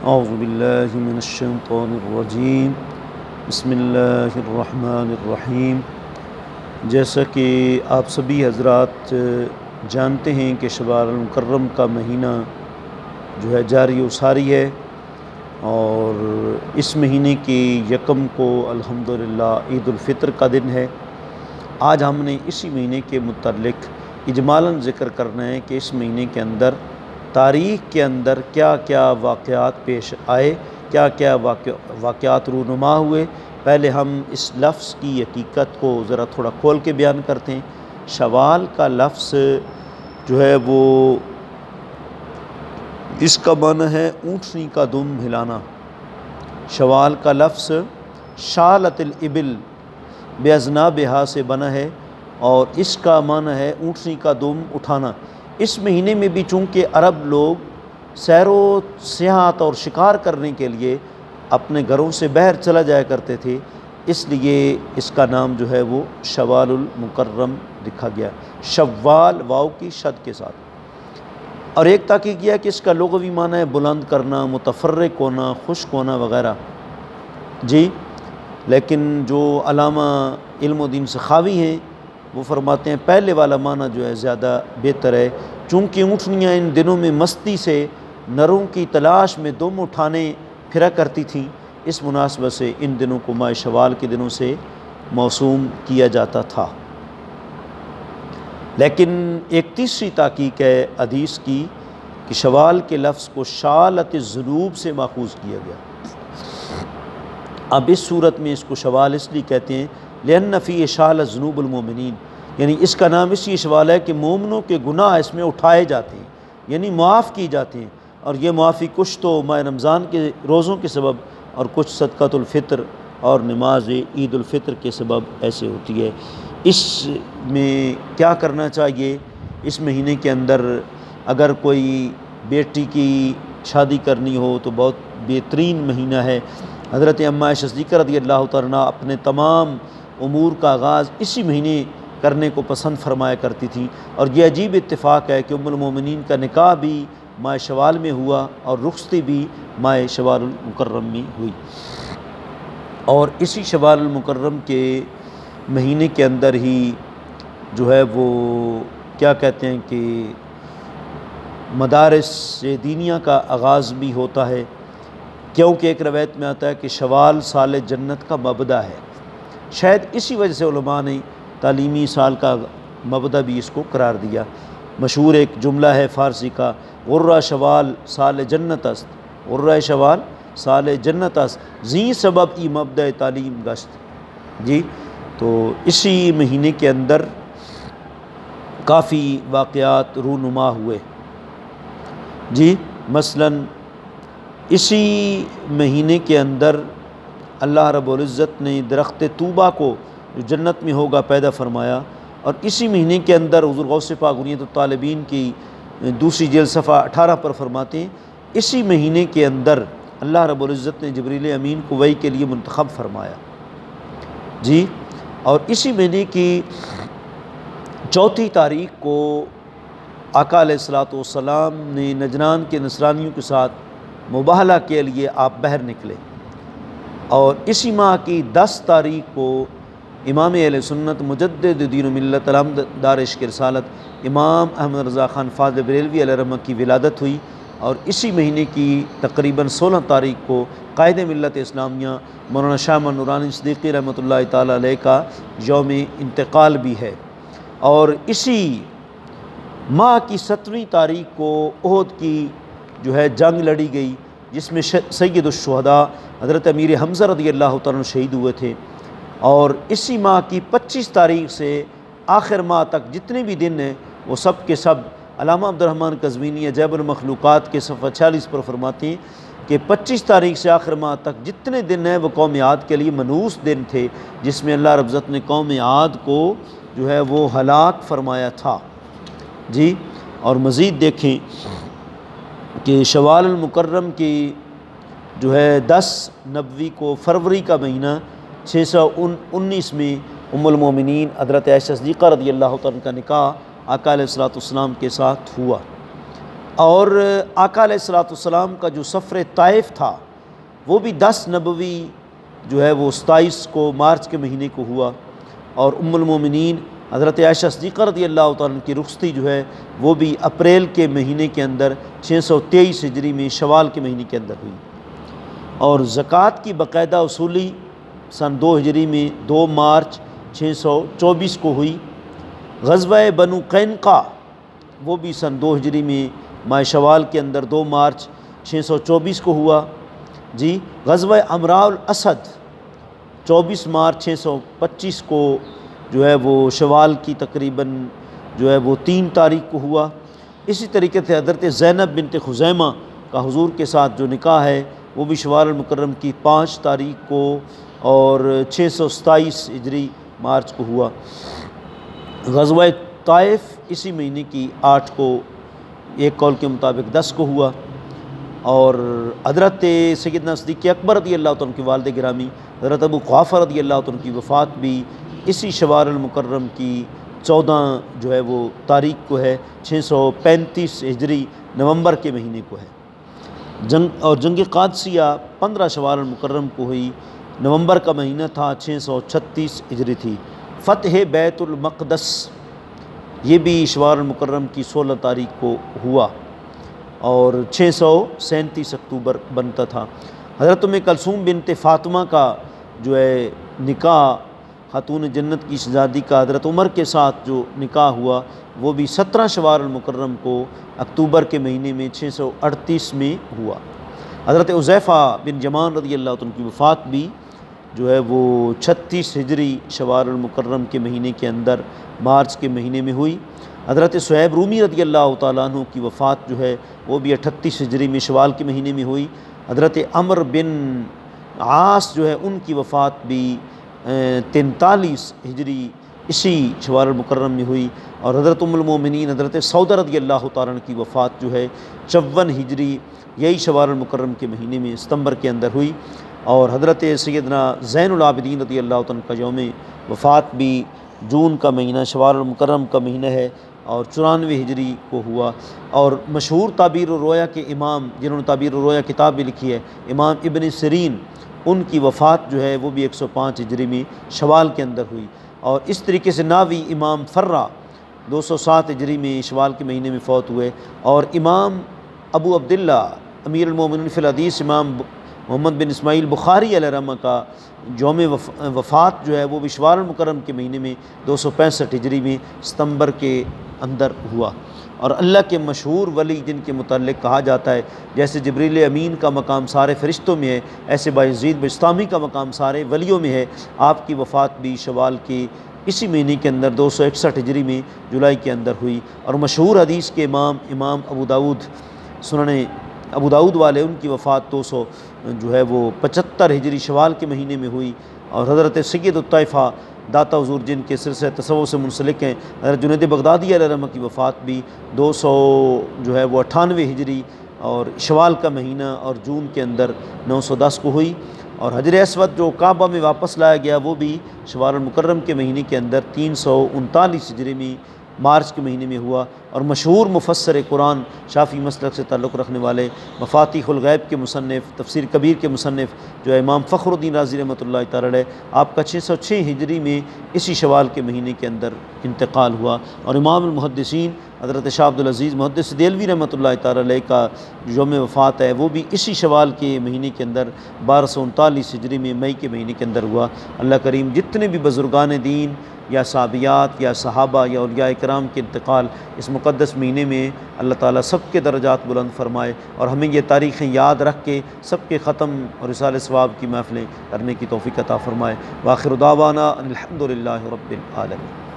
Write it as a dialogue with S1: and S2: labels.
S1: औज़ु बिल्लाहि मिनश्शैतानिर्रजीम बिस्मिल्लाहिर्रहमानिर्रहीम। जैसा कि आप सभी हज़रात जानते हैं कि शवाल मुकर्रम का महीना जो है जारी व सारी है और इस महीने की यकम को अल्हम्दुलिल्लाह ईद उल फ़ितर का दिन है। आज हमने इसी महीने के मुतल्लिक़ इजमालन ज़िक्र करना है कि इस महीने के अंदर तारीख़ के अंदर क्या क्या वाक़यात पेश आए, क्या क्या वाक़यात रूनुमा हुए। पहले हम इस लफ्ज़ की हकीकत को ज़रा थोड़ा खोल के बयान करते हैं। शवाल का लफ्ज़ जो है वो इसका माना है ऊँटनी का दुम हिलाना। शवाल का लफ्ज़ शालतिल इबिल बेअज़नाबिहा से बना है और इसका माना है ऊँटनी का दुम उठाना। इस महीने में भी चूँकि अरब लोग सैरो सियाहत और शिकार करने के लिए अपने घरों से बाहर चला जाया करते थे, इसलिए इसका नाम जो है वो शवालुल मुकर्रम लिखा गया, शव्वाल वाव की शद के साथ। और एक ताक़ीद किया कि इसका लुग़वी माना है बुलंद करना, मुतफ़र्रिक़ होना, खुश्क होना वग़ैरह जी। लेकिन जो अलामा इल्म दीन सखावी हैं वो फरमाते हैं पहले वाला माना जो है ज़्यादा बेहतर है, चूँकि ऊँटनियाँ इन दिनों में मस्ती से नरों की तलाश में दुम उठाने फिरा करती थीं। इस मुनासबत से इन दिनों को माह शवाल के दिनों से मौसूम किया जाता था। लेकिन एक तीसरी ताक़ीक है हदीस की कि शवाल के लफ्ज़ को शालत-ए-ज़ुनूब से माख़ूज़ किया गया। अब इस सूरत में इसको शवाल इसलिए कहते हैं लिअन्न फ़ी शालत-ज़ुनूबुल मोमिनीन, यानी इसका नाम इसलिए शवाल है कि मोमिनों के गुनाह इसमें उठाए जाते हैं, यानी मुआफ़ किए जाते हैं। और ये मुआफ़ी कुछ तो माह रमज़ान के रोज़ों के सबब और कुछ सदक़ातुल फ़ितर और नमाज ईद उल फ़ितर के सबब ऐसे होती है। इसमें क्या करना चाहिए, इस महीने के अंदर अगर कोई बेटी की शादी करनी हो तो बहुत बेहतरीन महीना है। हज़रत अम्मा आयशा सिद्दीक़ा रज़ियल्लाहु तआला अन्हा अपने तमाम उमूर का आगाज़ इसी महीने करने को पसंद फरमाया करती थी। और यह अजीब इत्तेफ़ाक है कि उम्मुल मोमिनीन का निकाह भी माह शवाल में हुआ और रुख़्सती भी माह शवालुल मुकर्रम में हुई। और इसी शवालुल मुकर्रम के महीने के अंदर ही जो है वो क्या कहते हैं कि मदारिस दीनिया का आगाज़ भी होता है, क्योंकि एक रवायत में आता है कि शवाल साल जन्नत का मबदा है। शायद इसी वजह से उलमा ने तालीमी साल का मबदा भी इसको करार दिया। मशहूर एक जुमला है फ़ारसी का, गुर्रा शवाल साल जन्नत अस्त, गुर्रा शवाल साल जन्नत अस्त, जी सबब ई मबदा तालीम गश्त जी। तो इसी महीने के अंदर काफ़ी वाक़यात रूनुमा हुए जी। मसलन इसी महीने के अंदर अल्लाह रब्बुल इज़्ज़त ने दरख्त तूबा को जो जन्नत में होगा पैदा फरमाया। और इसी महीने के अंदर हुज़ूर गौसे पाक गुनियत तालिबीन की दूसरी जिल्द सफ़ा 18 पर फरमाते हैं, इसी महीने के अंदर अल्लाह रब्बुल इज़्ज़त ने जिब्रील अमीन को वही के लिए मुंतखब फरमाया जी। और इसी महीने की 4 तारीख़ को आका अलैहिस्सलातु वस्सलाम ने नजरान के नसरानियों के साथ मुबाहला के लिए आप बाहर निकले। और इसी माह की 10 तारीख़ को इमाम अहले सुन्नत मुजद्दिद दीन व मिल्लत अलहमदार इश्क़ रिसालत इमाम अहमद रज़ा ख़ान फ़ाज़िल बरेलवी अलैहि रहमत की विलादत हुई। और इसी महीने की तकरीबन 16 तारीख़ को क़ायद मिल्लत इस्लामिया मौलाना शाह अहमद नूरानी सिद्दीक़ी रहमतुल्लाहि ताला अलैह का यौम इंतकाल भी है। और इसी माह की 7वीं तारीख़ को ओहद की जो है जंग लड़ी गई, जिसमें सय्यदुश्शुहदा हज़रत अमीर हमज़ा रज़ियल्लाहु तआला अन्हु शहीद हुए थे। और इसी माह की 25 तारीख़ से आखिर माह तक जितने भी दिन हैं वो सब के सब अल्लामा अब्दुर्रहमान कज़वीनी अजाइबुल मखलूक़ात के सफ़ा 46 पर फरमाते हैं कि 25 तारीख़ से आखिर माह तक जितने दिन हैं वो कौम आद के लिए मनूस दिन थे, जिसमें अल्लाह रब्बुल इज़्ज़त ने कौम आद को जो है वो हलाक फरमाया था जी। और मज़ीद देखें कि शवालुल मुकर्रम की जो है 10 नबवी को फरवरी का महीना 619 में उम्मुल मोमिनीन हज़रत आयशा सिद्दीक़ा रज़ियल्लाहु तआला का निकाह आका अलैहिस्सलातु वस्सलाम के साथ हुआ। और आका अलैहिस्सलाम का जो सफ़र ताइफ था वो भी 10 नबवी जो है वो 27 को मार्च के महीने को हुआ, और उम्मुल मोमिनीन हज़रत आयशा सिद्दीक़ा रज़ियल्लाहु तआला की रुख़्सती जो है वो भी अप्रैल के महीने के अंदर 623 हिजरी में शवाल के महीने के अंदर हुई। और ज़कात की बाकायदा वसूली सन 2 हिजरी में 2 मार्च 624 को हुई। ग़ज़वा बनु कैनुक़ा वो भी सन 2 हिजरी में माह शवाल के अंदर 2 मार्च 624 को हुआ जी। ग़ज़वा अमराउल असद 24 मार्च 625 को जो है वो शवाल की तकरीबन जो है वो 3 तारीख को हुआ। इसी तरीके से हज़रत ज़ैनब बिनत खुज़ैमा का हुज़ूर के साथ जो निकाह है वो भी शवाल मुकर्रम की 5 तारीख को और 627 हिजरी मार्च को हुआ। ग़ज़वा ताइफ इसी महीने की 8 को, एक कौल के मुताबिक 10 को हुआ। और हज़रत सैयदना सिद्दीक़ अकबर रज़ियल्लाहु तआला की वालिद गिरामी हज़रत अबू क़ुहाफ़ा रज़ियल्लाहु तआला की वफ़ात भी इसी शवाल मुकर्रम की 14 जो है वो तारीख को है, 635 हिजरी नवंबर के महीने को है। जंग क़ादसिया 15 शवाल मुकर्रम को हुई, नवंबर का महीना था, 636 हिजरी थी। फ़तह बैतुल मक़दस ये भी शवाल मुकर्रम की 16 तारीख को हुआ और 637 अक्टूबर बनता था। हज़रत उम्मे कलसूम बिनत फ़ातिमा का जो है निकाह, खातून जन्नत की शहज़ादी का हज़रत उमर के साथ जो निकाह हुआ वो भी 17 शवाल मुकर्रम को अक्टूबर के महीने में 638 में हुआ। हज़रत उज़ैफ़ा बिन जमान रज़ियल्लाहु तआला की वफ़ात भी जो है वो 36 हिजरी शवाल मुकर्रम के महीने के अंदर मार्च के महीने में हुई। हज़रत सुहैब रूमी रज़ियल्लाहु तआला अन्हु की वफ़ात जो है वो भी 38 हिजरी में शवाल के महीने में हुई। हज़रत अमर बिन आस जो है उनकी वफ़ात भी 43 हिजरी इसी शवाल मुकर्रम में हुई। और हज़रत उम्मुल मोमिनीन हज़रत सौदा रज़ियल्लाहु तआला की वफ़ात जो है 54 हिजरी यही शवाल मुकर्रम के महीने में सितंबर के अंदर हुई। और हज़रत सैयदना ज़ैनुल आबिदीन रज़ियल्लाहु तआला का यौम वफ़ात भी जून का महीना शवाल मुकर्रम का महीना है और 94 हिजरी को हुआ। और मशहूर ताबीर रोया के इमाम जिन्होंने ताबीर रोया किताब भी लिखी है, इमाम इब्न सिरीन, उनकी वफ़ात जो है वो भी 105 हिजरी में शवाल के अंदर हुई। और इस तरीके से नावी इमाम फर्रा 207 हिजरी में शवाल के महीने में फ़ौत हुए। और इमाम अबू अब्दुल्ला अमीर अल-मोमिनीन फ़िल हदीस इमाम मोहम्मद बिन इस्माइल बुखारी अलैहिर्रहमा का यौम वफ़ात जो है वो भी शवाल मुकर्रम के महीने में 265 हिजरी में सितंबर के अंदर हुआ। और अल्लाह के मशहूर वली जिनके मुताल्लिक़ कहा जाता है, जैसे जिब्रील अमीन का मकाम सारे फ़रिश्तों में है, ऐसे बायज़ीद बिस्तामी का मकाम सारे वलियों में है। आपकी वफ़ात भी शवाल के इसी महीने के अंदर 261 हिजरी में जुलाई के अंदर हुई। और मशहूर हदीस के इमाम अबू दाऊद, सुनने अबू दाऊद वाले, उनकी वफ़ात 200 जो है वो 75 हिजरी शवाल के महीने में हुई। और हज़रत सैयद उत-तैफ़ा दाता हुज़ूर जिनके सिलसिले तसव्वुफ़ से मुंसलिक हैं, हज़रत जुनैद बगदादी अलैहिर्रहमा की वफ़ात भी 200 जो है वो 98 हिजरी और शवाल का महीना और जून के अंदर 910 को हुई। और हजर अस्वद जो काबा में वापस लाया गया वो भी शवाल मुकर्रम के महीने के अंदर 339 हिजरी में मार्च के महीने में हुआ। और मशहूर मुफस्सर कुरान शाफ़ी मसलक से ताल्लुक़ रखने वाले मफ़ातिहुल गैब के मुसन्निफ़, तफ़सीर कबीर के मुसन्निफ़ जो है इमाम फ़खरुद्दीन राज़ी रहमतुल्लाहि तआला अलैह, आपका 606 हिजरी में इसी शवाल के महीने के अंदर इंतकाल हुआ। और इमाम मुहद्दिसीन हज़रत शाह अब्दुल अज़ीज़ मुहद्दिस देलवी रहमतुल्लाहि तआला अलैह का यौम वफ़ात है वो भी इसी शवाल के महीने के अंदर 1239 हिजरी में मई के महीने के अंदर हुआ। अल्लाह करीम जितने भी बुज़ुर्गान दीन या साहबियात या सहाबा या औलिया इकराम के इंतकाल इस मुक़द्दस महीने में अल्लाह ताला सबके दर्जात बुलंद फरमाए और हमें ये तारीख़ें याद रख के सबके ख़त्म और इसाले सवाब की महफ़िलें करने की तौफ़ीक़ अता फ़रमाए। व आख़िर दावाना अनिल हम्दुलिल्लाहि रब्बिल आलमीन।